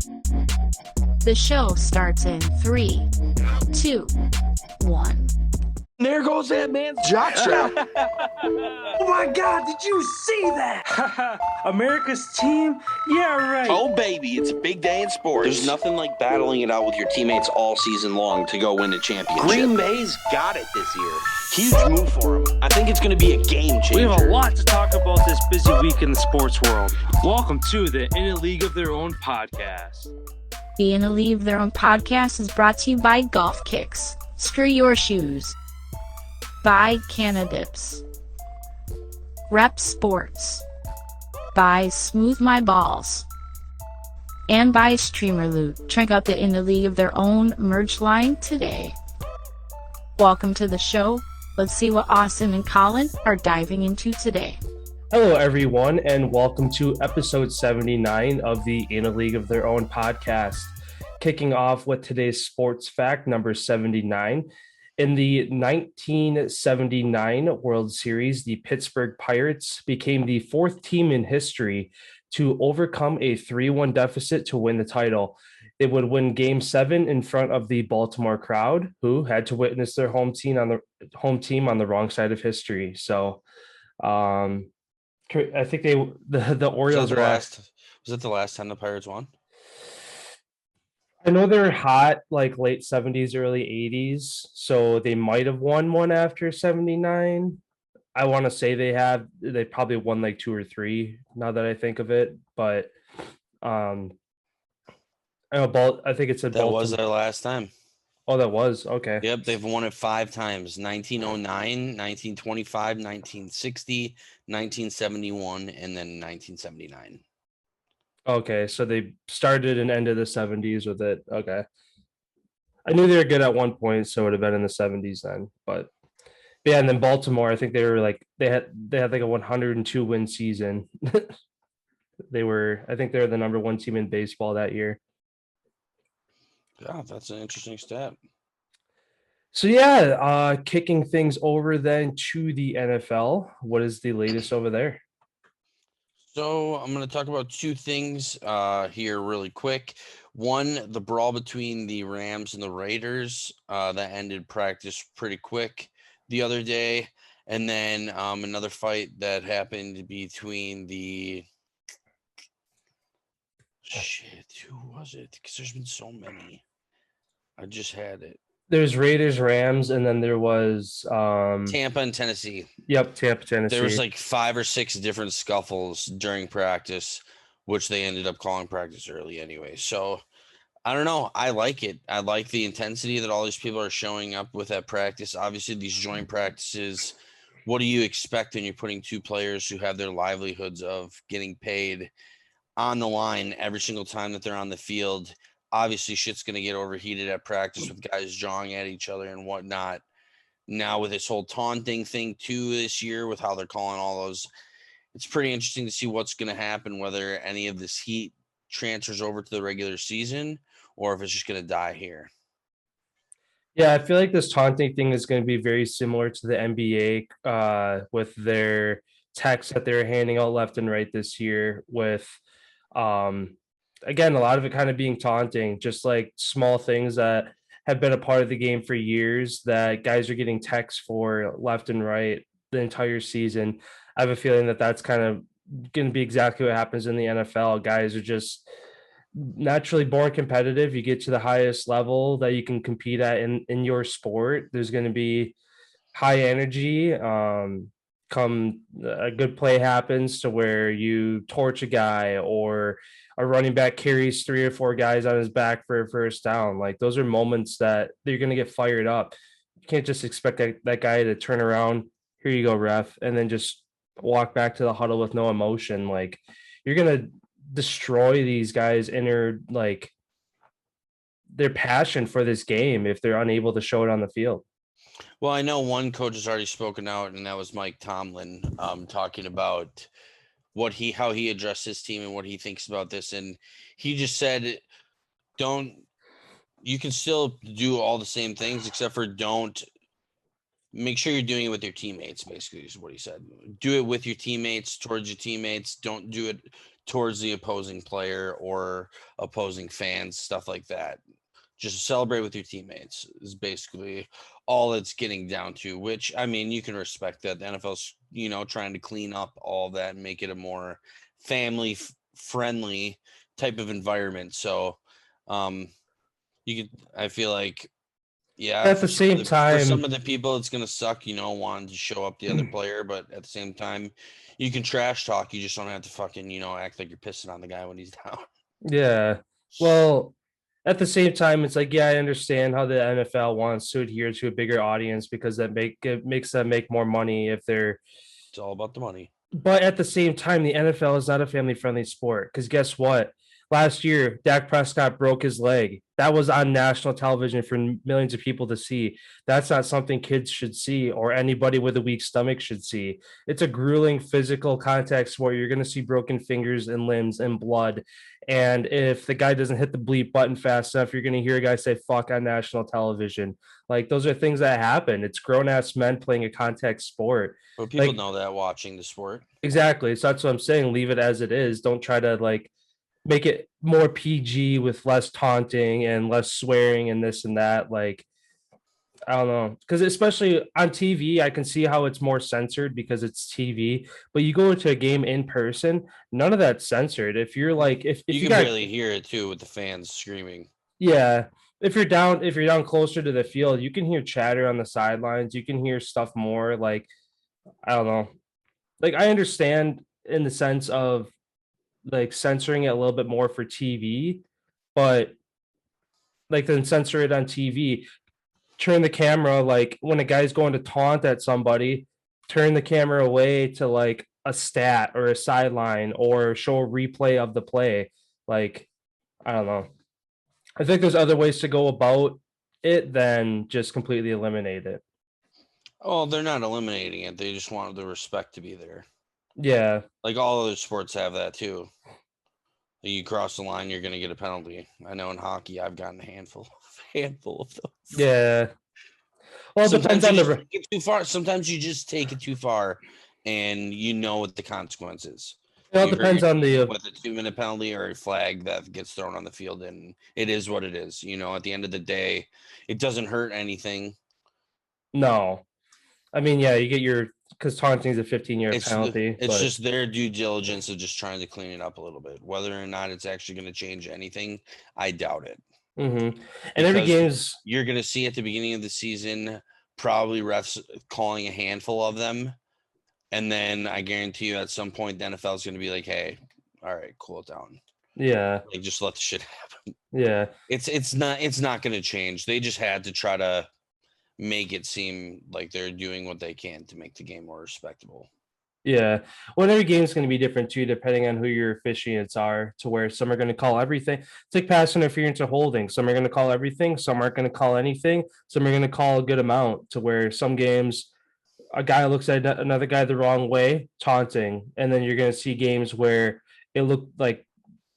The show starts in 3, 2, 1. There goes that man's jock strap. Oh my God, did you see that? America's team? Yeah, right. Oh, baby, it's a big day in sports. There's nothing like battling it out with your teammates all season long to go win a championship. Green Bay's got it this year. Huge move for them. I think it's going to be a game changer. We have a lot to talk about this busy week in the sports world. Welcome to the In a League of Their Own podcast. The In a League of Their Own podcast is brought to you by Golf Kicks. Screw your shoes. By Canadips. Rep Sports. By Smooth My Balls. And by Streamer Loot. Check out the In a League of Their Own merch line today. Welcome to the show. Let's see what Austin and Collin are diving into today. Hello, everyone, and welcome to episode 79 of the In a League of Their Own podcast. Kicking off with today's sports fact, number 79. In the 1979 World Series, the Pittsburgh Pirates became the fourth team in history to overcome a 3-1 deficit to win the title. They would win Game 7 in front of the Baltimore crowd, who had to witness their home team on the wrong side of history. So, I think the Orioles were Was it the last time the Pirates won? I know they're hot, like late 70s, early 80s, so they might have won one after 79. I want to say they probably won like 2 or 3 now that I think of it, but I think it's a That was their last time. Oh, that was okay. Yep, they've won it 5 times: 1909, 1925, 1960, 1971, and then 1979. Okay, so they started and ended the 70s with it. Okay. I knew they were good at one point, so it would have been in the 70s then. But yeah, and then Baltimore, I think they were like they had like a 102 win season. I think they were the number 1 team in baseball that year. Yeah, that's an interesting stat. So yeah, kicking things over then to the NFL. What is the latest over there? So I'm going to talk about 2 things here really quick. One, the brawl between the Rams and the Raiders that ended practice pretty quick the other day. And then another fight that happened between who was it? Because there's been so many. I just had it. There's Raiders, Rams, and then there was Tampa and Tennessee. Yep, Tampa, Tennessee. There was like 5 or 6 different scuffles during practice, which they ended up calling practice early anyway. So I don't know. I like it. I like the intensity that all these people are showing up with at practice. Obviously, these joint practices, what do you expect when you're putting 2 players who have their livelihoods of getting paid on the line every single time that they're on the field? Obviously, shit's going to get overheated at practice with guys jawing at each other and whatnot. Now with this whole taunting thing too this year with how they're calling all those, it's pretty interesting to see what's going to happen, whether any of this heat transfers over to the regular season or if it's just going to die here. Yeah, I feel like this taunting thing is going to be very similar to the NBA with their texts that they're handing out left and right this year with again, a lot of it kind of being taunting, just like small things that have been a part of the game for years that guys are getting texts for left and right the entire season. I have a feeling that that's kind of going to be exactly what happens in the NFL. Guys are just naturally born competitive. You get to the highest level that you can compete at in your sport. There's going to be high energy. Come a good play happens to where you torch a guy or a running back carries 3 or 4 guys on his back for a first down. Like those are moments that you're going to get fired up. You can't just expect that guy to turn around, here you go, ref, and then just walk back to the huddle with no emotion. Like you're going to destroy these guys' inner, like their passion for this game if they're unable to show it on the field. Well, I know one coach has already spoken out, and that was Mike Tomlin, talking about how he addressed his team and what he thinks about this. And he just said, you can still do all the same things except for don't make sure you're doing it with your teammates, basically is what he said. Do it with your teammates, towards your teammates. Don't do it towards the opposing player or opposing fans, stuff like that. Just celebrate with your teammates is basically all it's getting down to, which, I mean, you can respect that. The NFL's, trying to clean up all that and make it a more family-friendly type of environment. So I feel like, yeah, At the same for time, some of the people, it's going to suck, wanting to show up the other player. But at the same time, you can trash talk. You just don't have to fucking, act like you're pissing on the guy when he's down. yeah. Well, at the same time, it's like, yeah, I understand how the NFL wants to adhere to a bigger audience because it makes them make more money if they're. It's all about the money. But at the same time, the NFL is not a family-friendly sport because guess what? Last year, Dak Prescott broke his leg. That was on national television for millions of people to see. That's not something kids should see or anybody with a weak stomach should see. It's a grueling physical contact sport. You're going to see broken fingers and limbs and blood. And if the guy doesn't hit the bleep button fast enough, you're going to hear a guy say fuck on national television. Like, those are things that happen. It's grown-ass men playing a contact sport. But people know that watching the sport. Exactly. So that's what I'm saying. Leave it as it is. Don't try to make it more PG with less taunting and less swearing and this and that. Like, I don't know. Because especially on TV, I can see how it's more censored because it's TV. But you go into a game in person, none of that's censored. If you're like, if you can barely hear it too with the fans screaming. Yeah. If you're down closer to the field, you can hear chatter on the sidelines. You can hear stuff more. Like, I don't know. Like, I understand in the sense of like censoring it a little bit more for TV, but then censor it on TV. Turn the camera, like when a guy's going to taunt at somebody, turn the camera away to like a stat or a sideline or show a replay of the play. Like, I don't know. I think there's other ways to go about it than just completely eliminate it. Oh, they're not eliminating it. They just want the respect to be there. Yeah. Like all other sports have that too. You cross the line, you're going to get a penalty. I know in hockey, I've gotten a handful of those. Yeah. Well, it depends on the take it too far. Sometimes you just take it too far, and you know what the consequence is. It depends on the with a 2-minute penalty or a flag that gets thrown on the field, and it is what it is. At the end of the day, it doesn't hurt anything. No, I mean, yeah, you get because taunting is a 15-year penalty. It's just their due diligence of just trying to clean it up a little bit. Whether or not it's actually going to change anything, I doubt it. Mm-hmm. And every game's you're going to see at the beginning of the season, probably refs calling a handful of them. And then I guarantee you at some point, the NFL is going to be like, hey, all right, cool it down. Yeah. Like, just let the shit happen. Yeah. It's not going to change. They just had to try to make it seem like they're doing what they can to make the game more respectable. Yeah. Well, every game is going to be different too, depending on who your officiants are, to where some are going to call everything. It's like pass interference or holding. Some are going to call everything. Some aren't going to call anything. Some are going to call a good amount, to where some games a guy looks at another guy the wrong way, taunting. And then you're going to see games where it looked like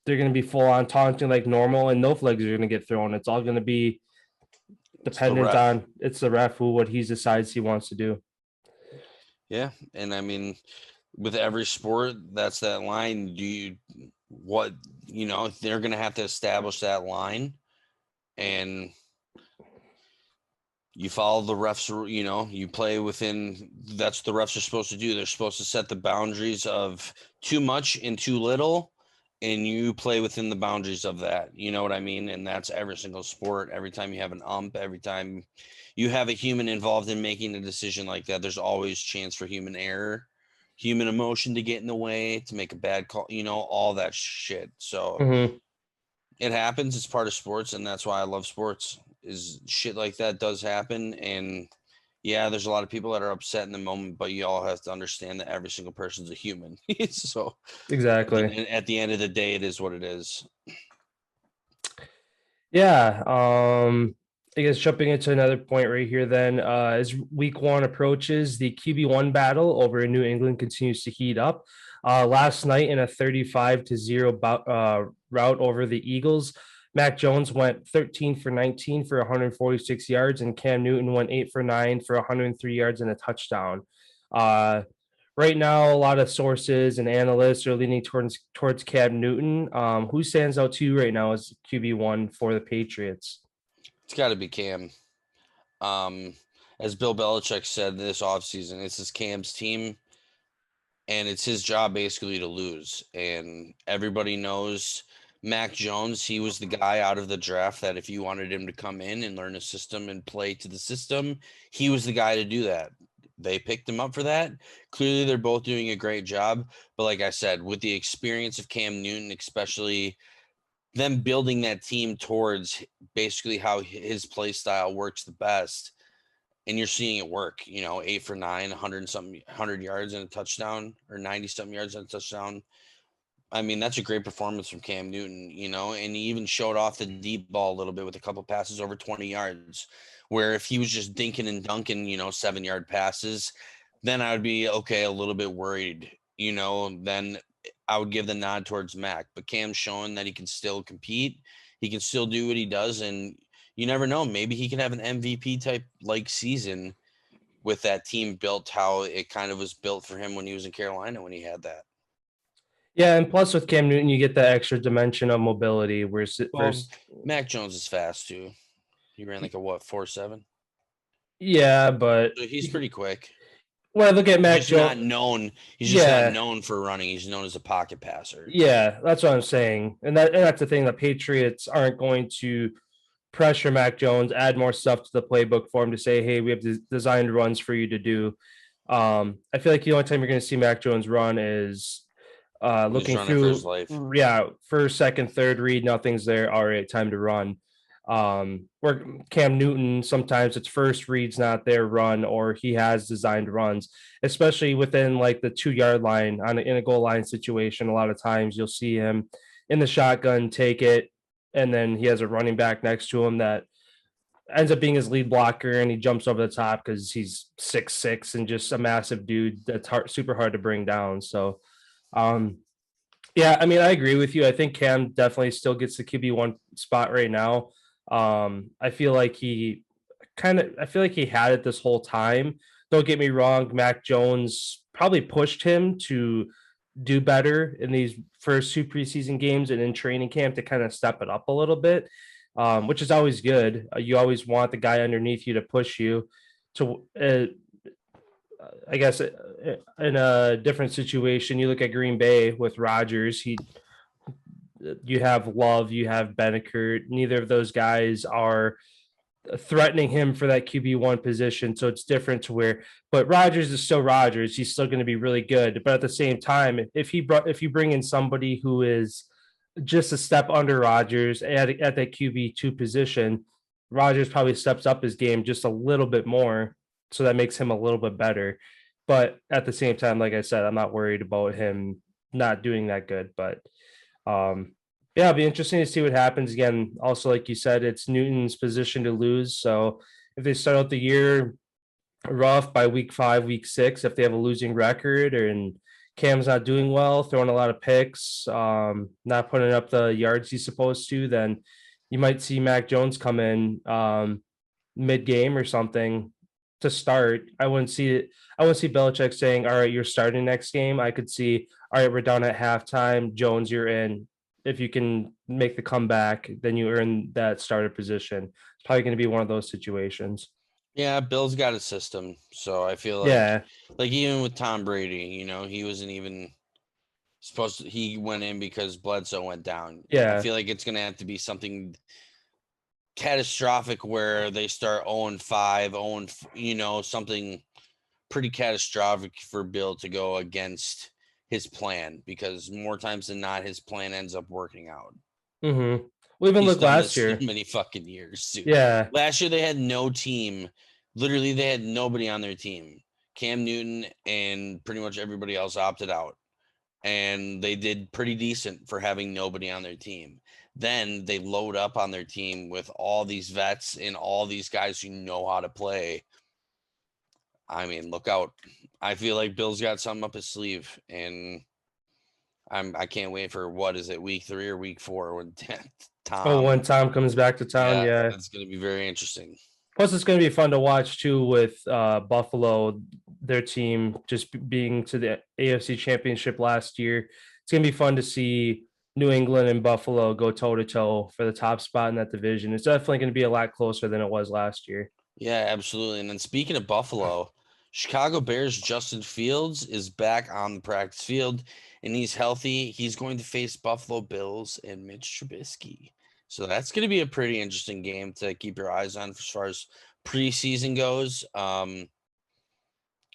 they're going to be full on taunting like normal and no flags are going to get thrown. It's all going to be dependent on the ref what he decides he wants to do. Yeah. And I mean, with every sport, that's that line. They're going to have to establish that line, and you follow the refs, you play within, that's what the refs are supposed to do. They're supposed to set the boundaries of too much and too little, and you play within the boundaries of that. You know what I mean? And that's every single sport. Every time you have an ump, every time you have a human involved in making a decision like that, there's always chance for human error, human emotion to get in the way, to make a bad call, all that shit. So It happens. It's part of sports, and that's why I love sports. Is shit like that does happen, and yeah, there's a lot of people that are upset in the moment, but you all have to understand that every single person's a human. So exactly. And at the end of the day, it is what it is. Yeah. I guess jumping into another point right here, then, as week one approaches, the QB1 battle over in New England continues to heat up. Last night in a 35-0 rout over the Eagles, Mac Jones went 13 for 19 for 146 yards, and Cam Newton went 8 for 9 for 103 yards and a touchdown. right now, a lot of sources and analysts are leaning towards Cam Newton. Who stands out to you right now as QB1 for the Patriots? It's got to be Cam. As Bill Belichick said this offseason, this is Cam's team, and it's his job basically to lose. And everybody knows Mac Jones, he was the guy out of the draft that if you wanted him to come in and learn a system and play to the system, he was the guy to do that. They picked him up for that. Clearly, they're both doing a great job. But like I said, with the experience of Cam Newton, especially them building that team towards basically how his play style works the best, and you're seeing it work, 8 for 9, 100 yards and a touchdown, or 90 something yards and a touchdown. I mean, that's a great performance from Cam Newton, and he even showed off the deep ball a little bit with a couple passes over 20 yards, where if he was just dinking and dunking, 7-yard passes, then I would be a little bit worried, then I would give the nod towards Mac. But Cam's showing that he can still compete. He can still do what he does. And you never know, maybe he can have an MVP type like season with that team built how it kind of was built for him when he was in Carolina, when he had that. Yeah, and plus with Cam Newton, you get that extra dimension of mobility. Versus Mac Jones is fast too. He ran like a 4.7. Yeah, but So he's pretty quick. Well, look at Mac Jones. He's just not known for running. He's known as a pocket passer. Yeah, that's what I'm saying, and that's the thing. The Patriots aren't going to pressure Mac Jones, add more stuff to the playbook for him to say, "Hey, we have designed runs for you to do." I feel like the only time you're going to see Mac Jones run is looking through, first, second, third read, nothing's there. All right, time to run. Where Cam Newton, sometimes it's first reads not there, run, or he has designed runs, especially within like the 2-yard line in a goal line situation. A lot of times you'll see him in the shotgun, take it, and then he has a running back next to him that ends up being his lead blocker, and he jumps over the top because he's 6'6" and just a massive dude that's super hard to bring down. So, yeah, I mean, I agree with you. I think Cam definitely still gets the QB1 spot right now. I feel like he had it this whole time. Don't get me wrong, Mac Jones probably pushed him to do better in these first 2 preseason games and in training camp to kind of step it up a little bit, which is always good. You always want the guy underneath you to push you to, I guess, in a different situation. You look at Green Bay with Rodgers, you have Love, you have Beneckert. Neither of those guys are threatening him for that QB1 position. So it's different but Rodgers is still Rodgers. He's still going to be really good. But at the same time, if you bring in somebody who is just a step under Rodgers at that QB2 position, Rodgers probably steps up his game just a little bit more. So that makes him a little bit better. But at the same time, like I said, I'm not worried about him not doing that good. But yeah, it'll be interesting to see what happens. Again, also, like you said, it's Newton's position to lose. So if they start out the year rough by week 5, week 6, if they have a losing record and Cam's not doing well, throwing a lot of picks, not putting up the yards he's supposed to, then you might see Mac Jones come in mid-game or something to start. I wouldn't see Belichick saying, "All right, you're starting next game." I could see, "All right, we're down at halftime. Jones, you're in. If you can make the comeback, then you earn that starter position." It's probably going to be one of those situations. Yeah, Bill's got a system, so I feel like, like even with Tom Brady, he wasn't even supposed to. He went in because Bledsoe went down. Yeah, I feel like it's going to have to be something catastrophic where they start 0-5, something pretty catastrophic for Bill to go against his plan, because more times than not, his plan ends up working out. Mm-hmm. We even looked last year. So many fucking years, dude. Yeah. Last year they had no team. Literally, they had nobody on their team. Cam Newton and pretty much everybody else opted out, and they did pretty decent for having nobody on their team. Then they load up on their team with all these vets and all these guys who know how to play. I mean, look out. I feel like Bill's got something up his sleeve, and I can't wait for, what is it, week 3 or week 4 when Tom. When Tom comes back to town, yeah. It's going to be very interesting. Plus, it's going to be fun to watch too with Buffalo, their team just being to the AFC Championship last year. It's going to be fun to see New England and Buffalo go toe to toe for the top spot in that division. It's definitely going to be a lot closer than it was last year. Yeah, absolutely. And then speaking of Buffalo, Chicago Bears Justin Fields is back on the practice field and he's healthy. He's going to face Buffalo Bills and Mitch Trubisky. So that's going to be a pretty interesting game to keep your eyes on as far as preseason goes.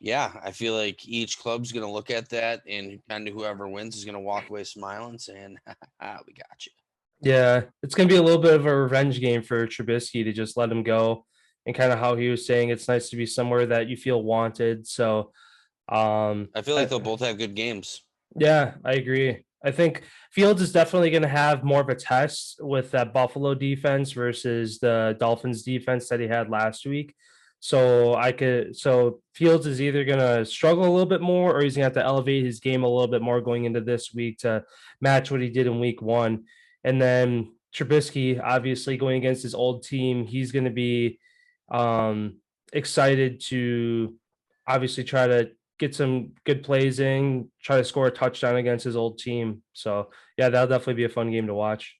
Yeah, I feel like each club's going to look at that and kind of whoever wins is going to walk away smiling saying, we got you. Yeah, it's going to be a little bit of a revenge game for Trubisky to just let him go. And kind of how he was saying, it's nice to be somewhere that you feel wanted. So I feel like they'll both have good games. Yeah, I agree. I think Fields is definitely going to have more of a test with that Buffalo defense versus the Dolphins defense that he had last week. So Fields is either going to struggle a little bit more or he's going to have to elevate his game a little bit more going into this week to match what he did in week one. And then Trubisky, obviously going against his old team, he's going to be excited to obviously try to get some good plays in, try to score a touchdown against his old team. So yeah, that'll definitely be a fun game to watch.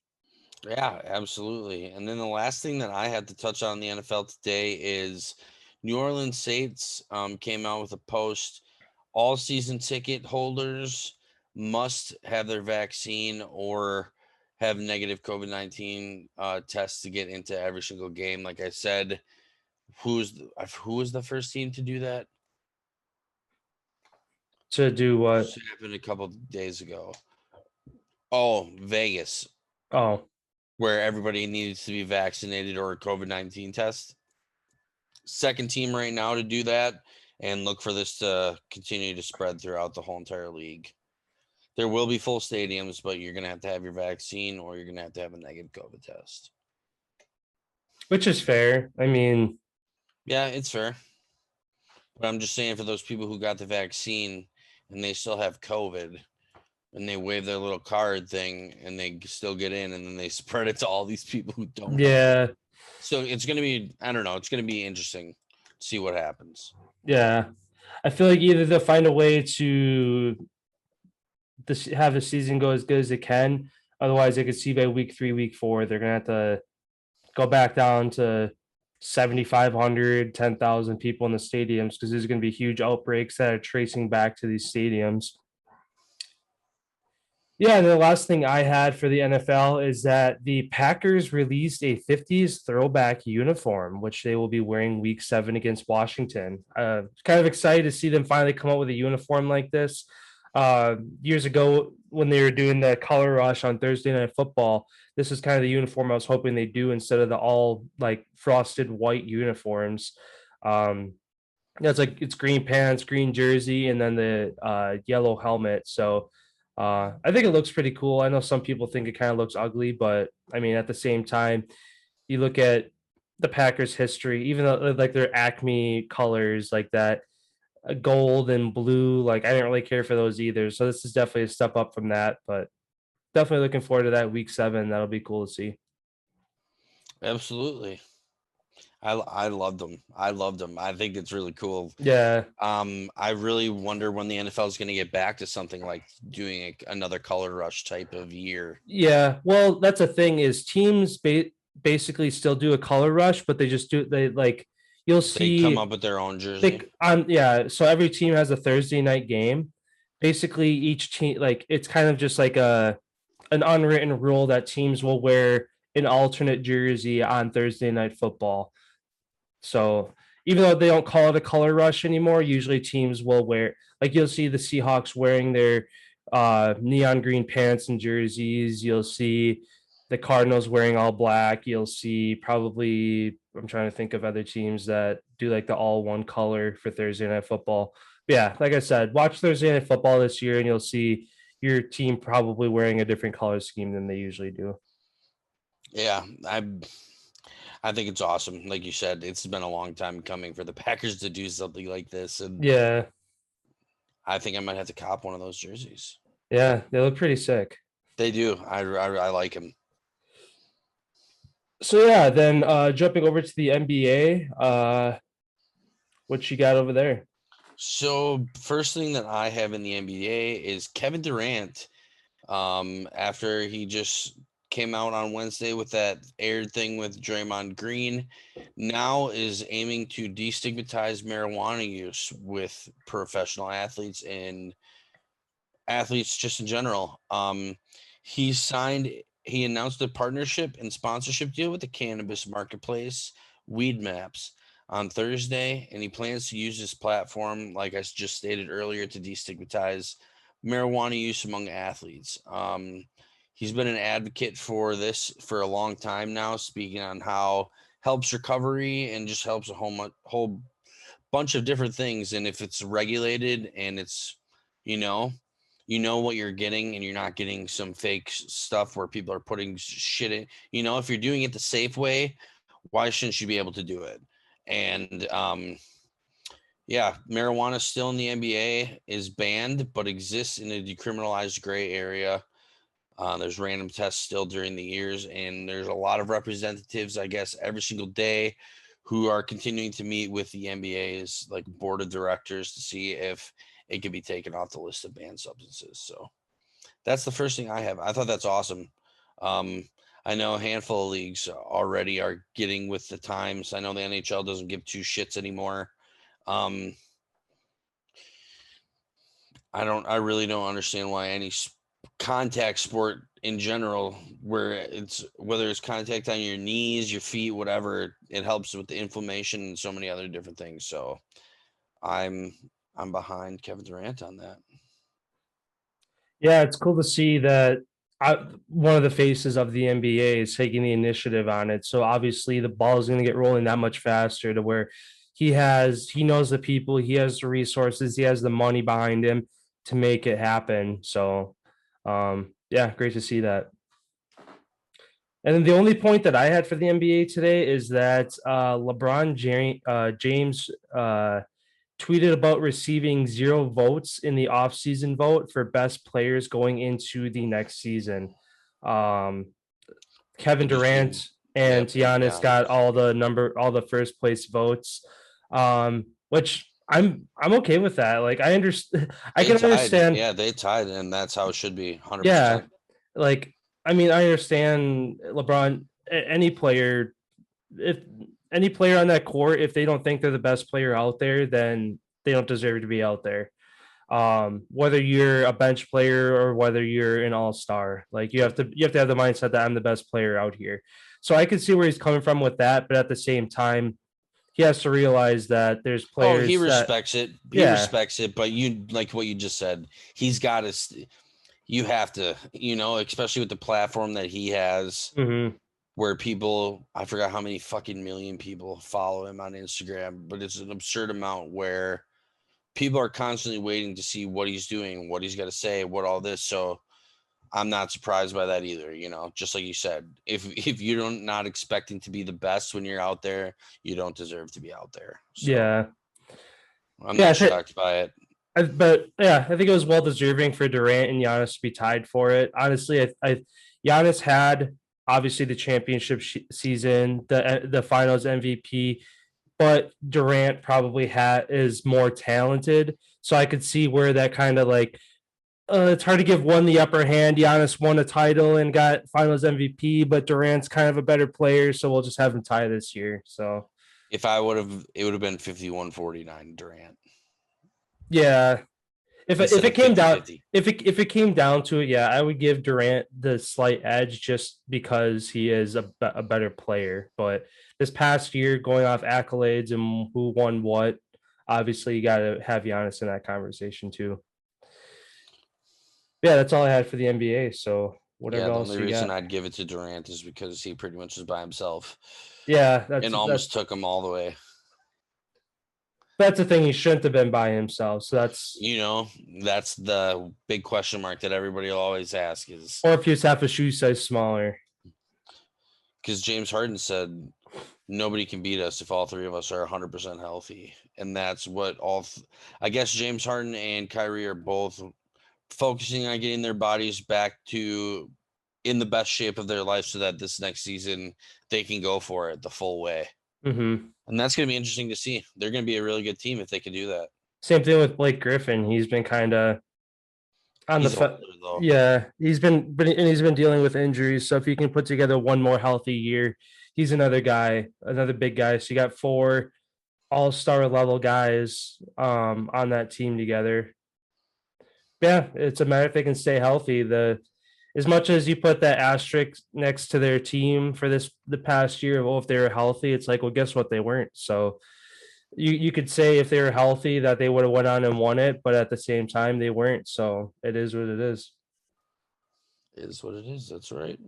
Yeah, absolutely. And then the last thing that I had to touch on in the NFL today is New Orleans Saints came out with a post. All season ticket holders must have their vaccine or have negative COVID-19 tests to get into every single game. Like I said, who was the first team to do that? To do what? This happened a couple days ago. Oh, Vegas. Oh, where everybody needs to be vaccinated or a COVID-19 test. Second team right now to do that and look for this to continue to spread throughout the whole entire league. There will be full stadiums, but you're going to have your vaccine or you're going to have a negative COVID test. which is fair. I mean, yeah, it's fair. But I'm just saying for those people who got the vaccine and they still have COVID and they wave their little card thing and they still get in and then they spread it to all these people who don't. Yeah. So it's going to be, I don't know, it's going to be interesting to see what happens. Yeah. I feel like either they'll find a way to have the season go as good as it can. Otherwise, I could see by week 3, week 4, they're going to have to go back down to 7,500, 10,000 people in the stadiums because there's going to be huge outbreaks that are tracing back to these stadiums. Yeah, and the last thing I had for the NFL is that the Packers released a 50s throwback uniform, which they will be wearing week 7 against Washington. Kind of excited to see them finally come up with a uniform like this. Years ago, when they were doing the color rush on Thursday Night Football, this is kind of the uniform I was hoping they do instead of the all like frosted white uniforms. It's green pants, green jersey, and then the yellow helmet. So I think it looks pretty cool. I know some people think it kind of looks ugly, but I mean, at the same time, you look at the Packers' history, even though like their Acme colors like that, gold and blue, like I didn't really care for those either. So this is definitely a step up from that, but definitely looking forward to that week 7. That'll be cool to see. Absolutely. I loved them. I loved them. I think it's really cool. Yeah. I really wonder when the NFL is going to get back to something like doing another color rush type of year. Yeah. Well, that's the thing is teams basically still do a color rush, but you'll see they come up with their own jersey. So every team has a Thursday night game. Basically, each team it's kind of just like an unwritten rule that teams will wear an alternate jersey on Thursday Night Football. So even though they don't call it a color rush anymore, usually teams will wear, like you'll see the Seahawks wearing their neon green pants and jerseys. You'll see the Cardinals wearing all black. You'll see probably, I'm trying to think of other teams that do like the all one color for Thursday Night Football. But yeah, like I said, watch Thursday Night Football this year and you'll see your team probably wearing a different color scheme than they usually do. Yeah, I think it's awesome. Like you said, it's been a long time coming for the Packers to do something like this. And yeah, I think I might have to cop one of those jerseys. Yeah, they look pretty sick. They do. I like them. So yeah, then jumping over to the NBA, what you got over there? So first thing that I have in the NBA is Kevin Durant. After he just came out on Wednesday with that aired thing with Draymond Green, now is aiming to destigmatize marijuana use with professional athletes and athletes just in general. He announced a partnership and sponsorship deal with the cannabis marketplace Weed Maps on Thursday, and he plans to use this platform, like I just stated earlier, to destigmatize marijuana use among athletes. He's been an advocate for this for a long time now, speaking on how helps recovery and just helps a whole bunch of different things. And if it's regulated and it's, you know, you know what you're getting and you're not getting some fake stuff where people are putting shit in, if you're doing it the safe way, why shouldn't you be able to do it? And yeah, marijuana still in the NBA is banned, but exists in a decriminalized gray area. There's random tests still during the years, and there's a lot of representatives, I guess, every single day who are continuing to meet with the NBA's like board of directors to see if it can be taken off the list of banned substances. So that's the first thing I have. I thought that's awesome. I know a handful of leagues already are getting with the times. I know the NHL doesn't give two shits anymore. I really don't understand why any contact sport in general, whether it's contact on your knees, your feet, whatever, it helps with the inflammation and so many other different things. So I'm behind Kevin Durant on that. Yeah, it's cool to see that one of the faces of the NBA is taking the initiative on it. So obviously the ball is going to get rolling that much faster to where he knows the people, he has the resources, he has the money behind him to make it happen. So yeah, great to see that. And then the only point that I had for the NBA today is that James tweeted about receiving 0 votes in the offseason vote for best players going into the next season. Um, Kevin Durant and Giannis got all the first place votes, which I'm okay with that. Like I understand, I can understand. Yeah, they tied, and that's how it should be. 100%. Yeah, like I mean, I understand LeBron. Any player, if any player on that court, if they don't think they're the best player out there, then they don't deserve to be out there. Whether you're a bench player or whether you're an all-star, like you have to have the mindset that I'm the best player out here. So I can see where he's coming from with that, but at the same time, he has to realize that there's players. Oh, he respects it. He respects it, but you like what you just said. He's got to. You have to, especially with the platform that he has, where people, I forgot how many fucking million people follow him on Instagram, but it's an absurd amount where people are constantly waiting to see what he's doing, what he's got to say, what all this. So I'm not surprised by that either. Just like you said, if you're not expecting to be the best when you're out there, you don't deserve to be out there. So yeah. I'm not shocked by it. But yeah, I think it was well deserving for Durant and Giannis to be tied for it. Honestly, Giannis had obviously the championship season, the Finals MVP, but Durant probably is more talented. So I could see where that kind of like it's hard to give one the upper hand. Giannis won a title and got Finals MVP, but Durant's kind of a better player, so we'll just have him tie this year. So if it would have been 51-49 Durant. Yeah, if it came down if it came down to it, yeah, I would give Durant the slight edge just because he is a better player. But this past year, going off accolades and who won what, obviously you got to have Giannis in that conversation too. Yeah, that's all I had for the NBA. So whatever else you got. The only reason I'd give it to Durant is because he pretty much is by himself. Yeah, and almost took him all the way. That's the thing. He shouldn't have been by himself. So that's that's the big question mark that everybody will always ask is, or if he was half a shoe size smaller. Because James Harden said nobody can beat us if all three of us are 100% healthy, and that's what I guess James Harden and Kyrie are both focusing on getting their bodies back to in the best shape of their life so that this next season they can go for it the full way. Mm-hmm. And that's going to be interesting to see. They're going to be a really good team if they can do that. Same thing with Blake Griffin. He's been kind of on He's the older, though. yeah, he's been dealing with injuries. So if he can put together one more healthy year, he's another guy, another big guy. So you got 4 all-star level guys on that team together. Yeah, it's a matter if they can stay healthy. As much as you put that asterisk next to their team for the past year, well, if they were healthy, it's like, well, guess what? They weren't. So you could say if they were healthy that they would have went on and won it, but at the same time they weren't. So it is what it is. It is what it is. That's right.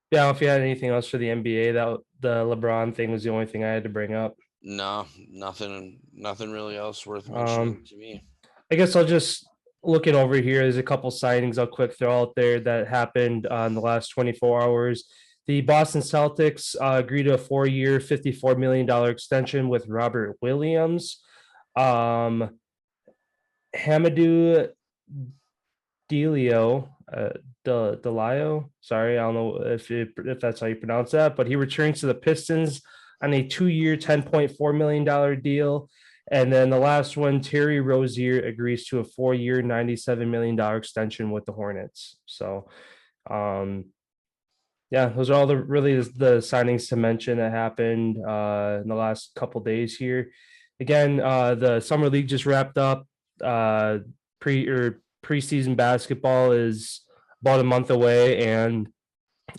Yeah, if you had anything else for the NBA, that the LeBron thing was the only thing I had to bring up. No, nothing really else worth mentioning to me. I guess I'll just look it over here. There's a couple signings I'll quick throw out there that happened in the last 24 hours. The Boston Celtics agreed to a 4-year, $54 million extension with Robert Williams. Hamadou Delio, Delio. Sorry, I don't know if that's how you pronounce that, but he returns to the Pistons on a 2-year, $10.4 million deal. And then the last one, Terry Rozier agrees to a 4-year, $97 million extension with the Hornets. So, yeah, those are all the signings to mention that happened in the last couple days here. Again, the summer league just wrapped up. Preseason basketball is about a month away, and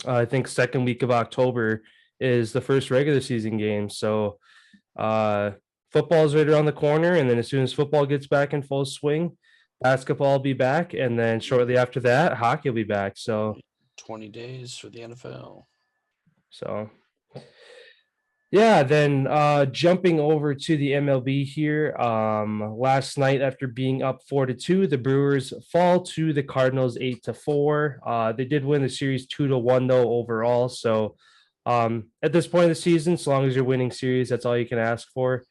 I think second week of October is the first regular season game. So, football's right around the corner, and then as soon as football gets back in full swing, basketball will be back, and then shortly after that, hockey will be back. So 20 days for the NFL. So yeah, then jumping over to the MLB here. Last night, after being up 4-2, the Brewers fall to the Cardinals 8-4. They did win the series 2-1 though overall. So at this point of the season, as long as you're winning series, that's all you can ask for.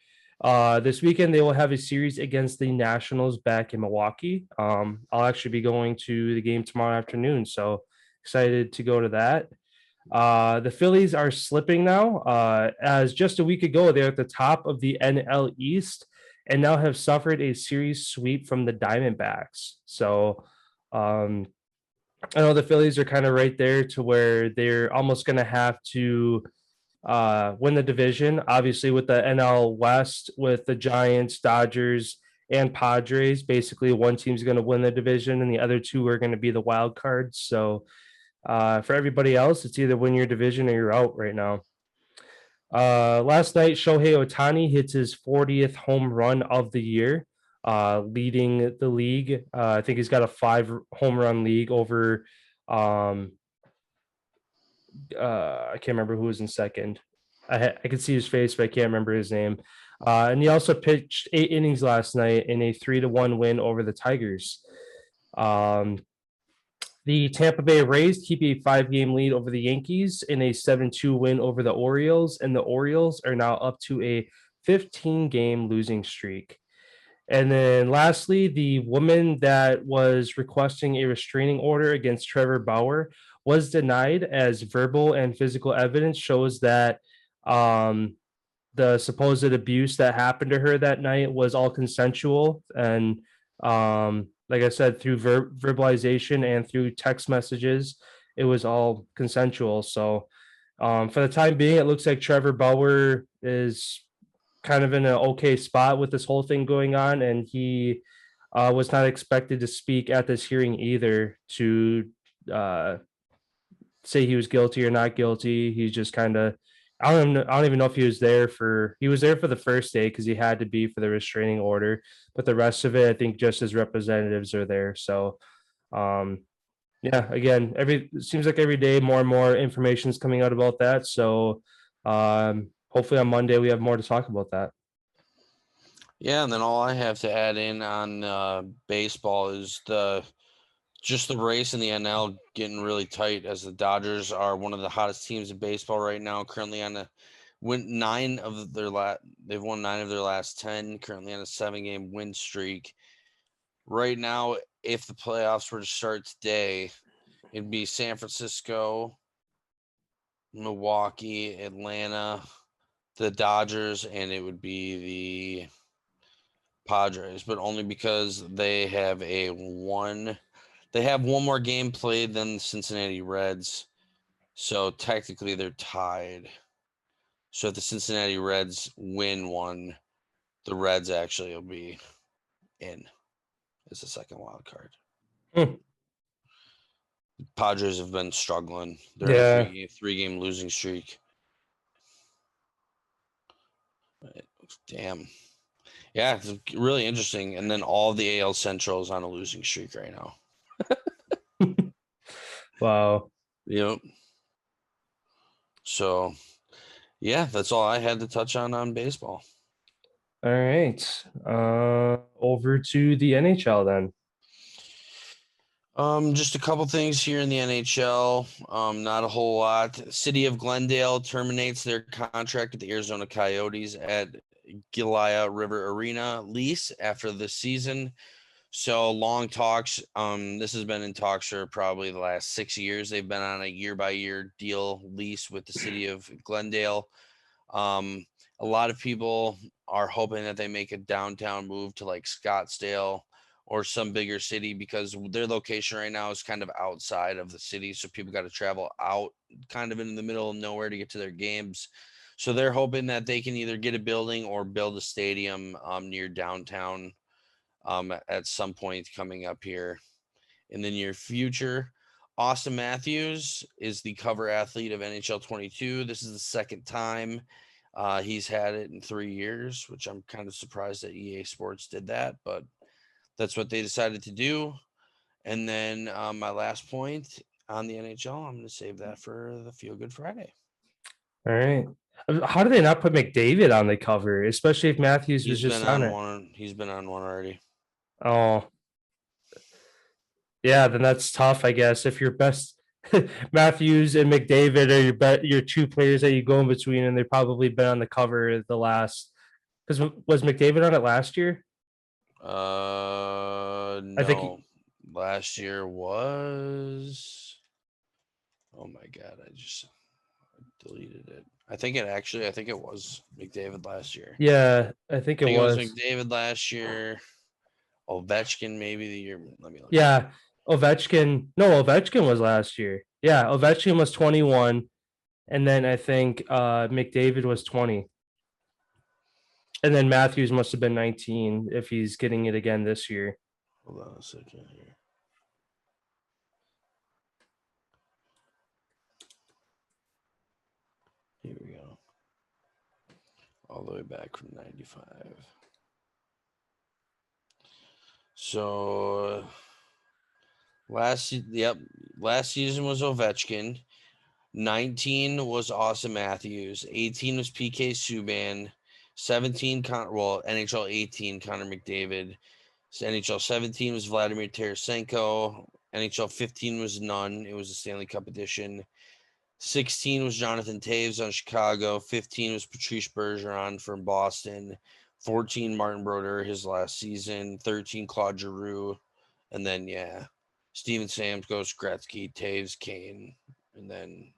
This weekend they will have a series against the Nationals back in Milwaukee. I'll actually be going to the game tomorrow afternoon, so excited to go to that. The Phillies are slipping now, as just a week ago they're at the top of the NL East and now have suffered a series sweep from the Diamondbacks. So I know the Phillies are kind of right there to where they're almost going to have to win the division. Obviously, with the NL West, with the Giants, Dodgers, and Padres, basically one team's going to win the division and the other two are going to be the wild cards. So for everybody else, it's either win your division or you're out right now. Last night, Shohei Ohtani hits his 40th home run of the year, leading the league. I think he's got a 5 home run league over I can't remember who was in second. I could see his face, but I can't remember his name. And he also pitched 8 innings last night in a 3-1 win over the Tigers. The Tampa Bay Rays keep a 5-game lead over the Yankees in a 7-2 win over the Orioles, and the Orioles are now up to a 15-game losing streak. And then lastly, the woman that was requesting a restraining order against Trevor Bauer was denied, as verbal and physical evidence shows that the supposed abuse that happened to her that night was all consensual. And like I said, through verbalization and through text messages, it was all consensual. So for the time being, it looks like Trevor Bauer is kind of in an okay spot with this whole thing going on. And he was not expected to speak at this hearing either to say he was guilty or not guilty. He's just kind of, I don't even know if he was there for the first day because he had to be for the restraining order, but the rest of it, I think just his representatives are there. So, yeah, again, it seems like every day more and more information is coming out about that. So, hopefully on Monday we have more to talk about that. Yeah, and then all I have to add in on baseball is just the race in the NL getting really tight, as the Dodgers are one of the hottest teams in baseball right now, currently on they've won 9 of their last 10, currently on a 7-game win streak. Right now, if the playoffs were to start today, It'd be San Francisco, Milwaukee, Atlanta, the Dodgers, and it would be the Padres, but only because they have one more game played than the Cincinnati Reds. So technically they're tied. So if the Cincinnati Reds win one, the Reds actually will be in as the second wild card. Padres have been struggling. They're in a three-game losing streak. Damn. Yeah, it's really interesting. And then all the AL Central is on a losing streak right now. Wow. Yep. So, yeah, that's all I had to touch on baseball. All right. Over to the NHL then. Just a couple things here in the NHL. Not a whole lot. City of Glendale terminates their contract with the Arizona Coyotes at Gilea River Arena lease after the season. So long talks. This has been in talks for probably the last 6 years. They've been on a year-by-year deal lease with the city of Glendale. A lot of people are hoping that they make a downtown move to like Scottsdale or some bigger city because their location right now is kind of outside of the city. So people got to travel out kind of in the middle of nowhere to get to their games. So they're hoping that they can either get a building or build a stadium near downtown at some point coming up here in the near future. Austin Matthews is the cover athlete of NHL 22. This is the second time he's had it in 3 years, which I'm kind of surprised that EA Sports did that, but that's what they decided to do. And then my last point on the NHL, I'm going to save that for the Feel Good Friday. All right. How do they not put McDavid on the cover, especially if Matthews was just on it? He's been on one already. Oh, yeah. Then that's tough, I guess. If your best Matthews and McDavid are your two players that you go in between, and they've probably been on the cover the last. Because was McDavid on it last year? No. I think last year was. Oh my god! I just deleted it. I think it was McDavid last year. Yeah, I think it was McDavid last year. Ovechkin maybe the year. Let me look. Yeah, Ovechkin. No, Ovechkin was last year. Yeah, Ovechkin was 21, and then I think McDavid was 20. And then Matthews must have been 19 if he's getting it again this year. Hold on a second here. Here we go. All the way back from 95. So last season was Ovechkin. 19 was Austin Matthews. 18 was PK Subban. 17 NHL 18 Connor McDavid. NHL 17 was Vladimir Tarasenko. NHL 15 was none. It was a Stanley Cup edition. 16 was Jonathan Taves on Chicago. 15 was Patrice Bergeron from Boston. 14 Martin Brodeur his last season. 13 Claude Giroux. And then Steven Stamkos, Gretzky, Taves, Kane. And then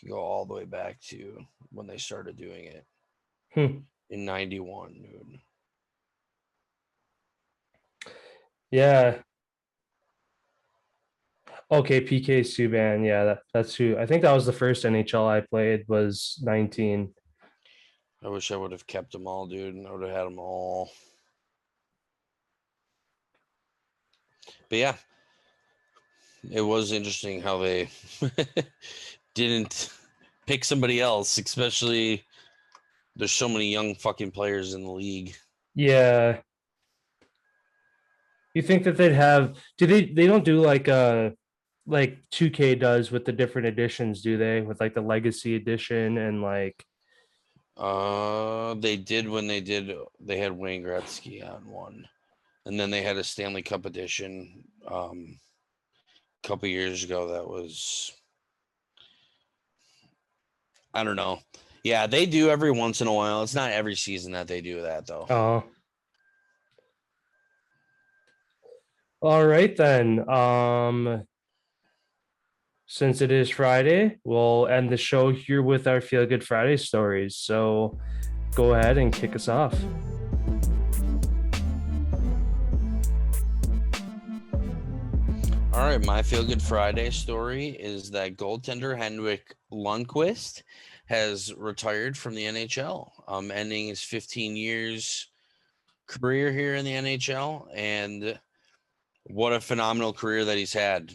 you go all the way back to when they started doing it in 91, dude. Yeah. Okay, PK Subban. Yeah, that's who. I think that was the first NHL I played was 19. I wish I would have kept them all, dude, and I would have had them all. But yeah, it was interesting how they didn't pick somebody else, especially there's so many young fucking players in the league. Yeah. You think that they'd have they don't do like 2K does with the different editions, do they? With like the legacy edition and like they did when they had Wayne Gretzky on one. And then they had a Stanley Cup edition a couple years ago that was, I don't know. Yeah, they do every once in a while. It's not every season that they do that, though. Oh. All right, then. since it is Friday, we'll end the show here with our Feel Good Friday stories. So go ahead and kick us off. All right, my Feel Good Friday story is that goaltender Hendrik Lundqvist has retired from the NHL, ending his 15 years career here in the NHL. And what a phenomenal career that he's had.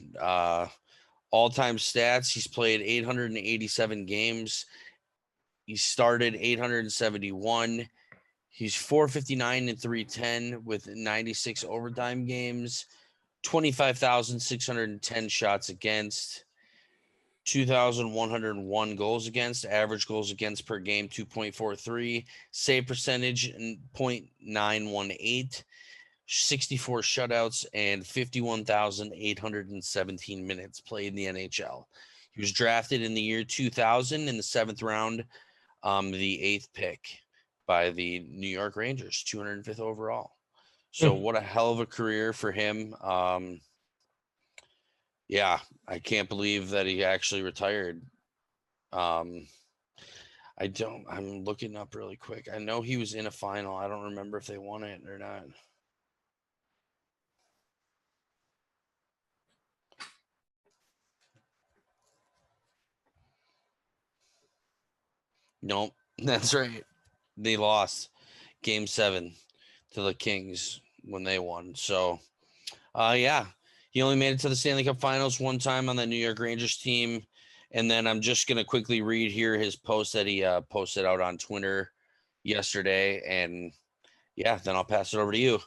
All-time stats, he's played 887 games. He started 871. He's 459 and 310 with 96 overtime games, 25,610 shots against, 2,101 goals against, average goals against per game 2.43, save percentage 0.918, 64 shutouts, and 51,817 minutes played in the NHL. He was drafted in the year 2000 in the 7th round, the 8th pick by the New York Rangers, 205th overall. So what a hell of a career for him. Yeah, I can't believe that he actually retired. I'm looking up really quick. I know he was in a final. I don't remember if they won it or not. Nope, that's right. They lost Game 7 to the Kings when they won. So, yeah, he only made it to the Stanley Cup Finals one time on the New York Rangers team. And then I'm just going to quickly read here his post that he posted out on Twitter yesterday. And, yeah, then I'll pass it over to you.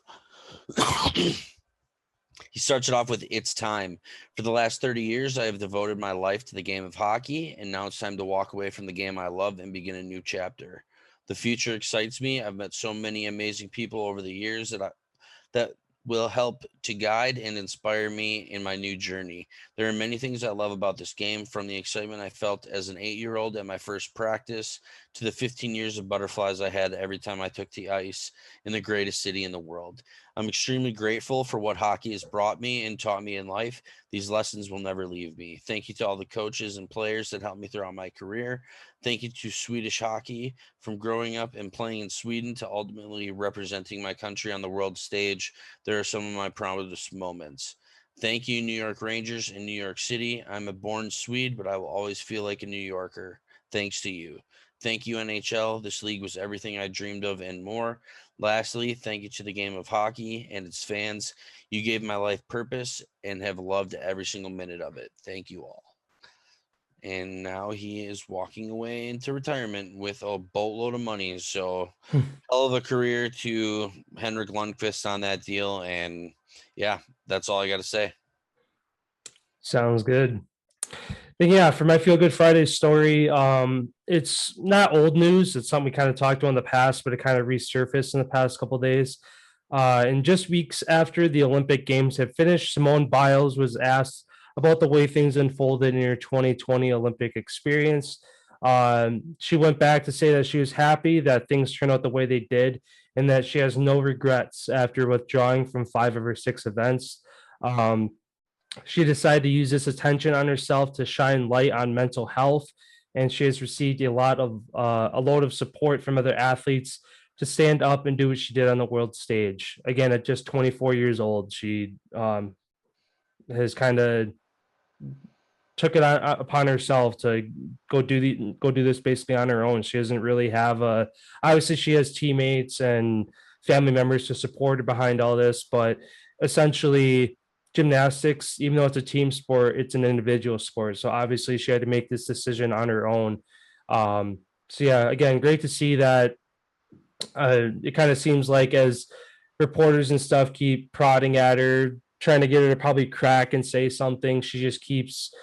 He starts it off with, "It's time. For the last 30 years, I have devoted my life to the game of hockey, and now it's time to walk away from the game I love and begin a new chapter. The future excites me. I've met so many amazing people over the years that will help to guide and inspire me in my new journey. There are many things I love about this game, from the excitement I felt as an 8-year-old at my first practice to the 15 years of butterflies I had every time I took the ice in the greatest city in the world. I'm extremely grateful for what hockey has brought me and taught me in life. These lessons will never leave me. Thank you to all the coaches and players that helped me throughout my career. Thank you to Swedish hockey, from growing up and playing in Sweden to ultimately representing my country on the world stage. There are some of my proudest moments. Thank you, New York Rangers and New York City. I'm a born Swede, but I will always feel like a New Yorker. Thanks to you. Thank you, NHL. This league was everything I dreamed of and more. Lastly, thank you to the game of hockey and its fans. You gave my life purpose and have loved every single minute of it. Thank you all." And now he is walking away into retirement with a boatload of money. So hell of a career to Hendrik Lundqvist on that deal. And yeah, that's all I got to say. Sounds good. But yeah, for my Feel Good Friday story, it's not old news. It's something we kind of talked about in the past, but it kind of resurfaced in the past couple of days. And just weeks after the Olympic Games had finished, Simone Biles was asked about the way things unfolded in her 2020 Olympic experience. She went back to say that she was happy that things turned out the way they did, and that she has no regrets after withdrawing from 5 of her 6 events. She decided to use this attention on herself to shine light on mental health, and she has received a load of support from other athletes to stand up and do what she did on the world stage. Again, at just 24 years old, she has kind of took it upon herself to go do this basically on her own. She doesn't really have obviously she has teammates and family members to support her behind all this, but essentially gymnastics, even though it's a team sport, it's an individual sport. So obviously she had to make this decision on her own. So yeah, again, great to see that. It kind of seems like as reporters and stuff keep prodding at her, trying to get her to probably crack and say something, she just keeps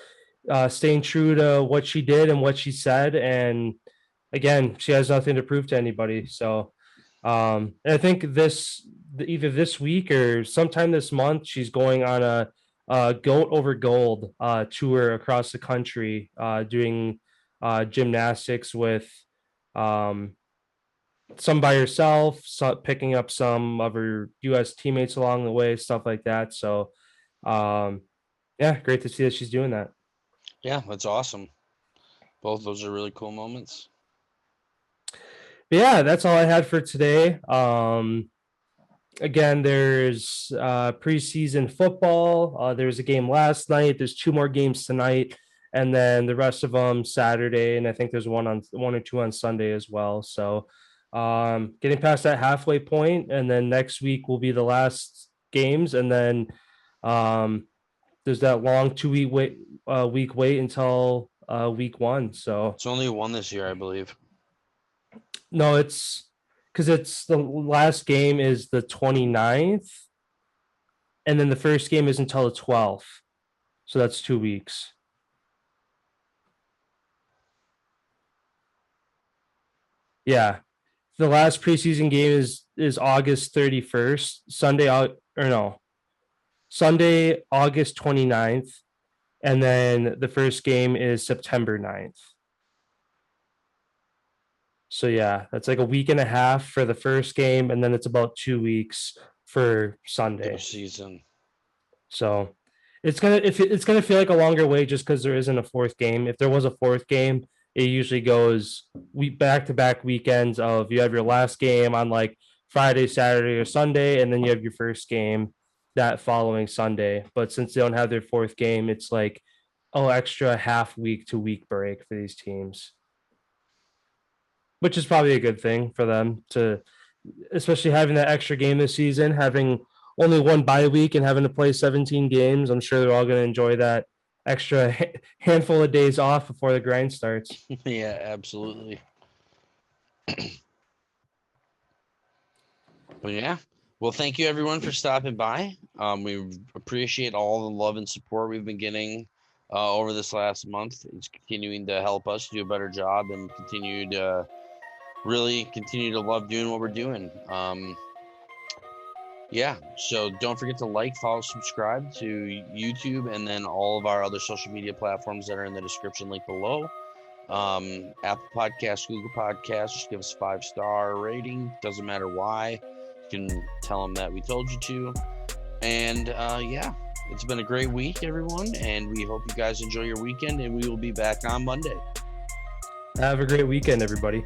staying true to what she did and what she said. And again, she has nothing to prove to anybody. So and I think either this week or sometime this month, she's going on a goat over gold tour across the country, doing gymnastics with some by herself, picking up some of her U.S. teammates along the way, stuff like that. So, yeah, great to see that she's doing that. Yeah, that's awesome. Both those are really cool moments. But yeah, that's all I had for today. Again, there's preseason football. There was a game last night. There's 2 more games tonight, and then the rest of them Saturday, and I think there's one or two on Sunday as well. So, getting past that halfway point, and then next week will be the last games, and then there's that long 2 week wait until week 1. So It's only one this year, I believe. no, it's because it's the last game is the 29th, and then the first game is until the 12th. So that's 2 weeks. Yeah. The last preseason game is August 31st, Sunday, August 29th, and then the first game is September 9th. So yeah, that's like a week and a half for the first game, and then it's about 2 weeks for Sunday. Season. So it's gonna feel like a longer wait just because there isn't a fourth game. If there was a fourth game, it usually goes back to back weekends of you have your last game on like Friday, Saturday, or Sunday, and then you have your first game that following Sunday. But since they don't have their fourth game, it's like extra half week to week break for these teams, which is probably a good thing for them to, especially having that extra game this season, having only one bye week and having to play 17 games. I'm sure they're all going to enjoy that extra handful of days off before the grind starts. Yeah, absolutely. But yeah, well, thank you everyone for stopping by. We appreciate all the love and support we've been getting over this last month. It's continuing to help us do a better job and continue to love doing what we're doing. Yeah, so don't forget to like, follow, subscribe to YouTube, and then all of our other social media platforms that are in the description link below. Apple Podcasts, Google Podcasts, just give us a 5-star rating. Doesn't matter why. You can tell them that we told you to. And yeah, it's been a great week, everyone, and we hope you guys enjoy your weekend, and we will be back on Monday. Have a great weekend, everybody.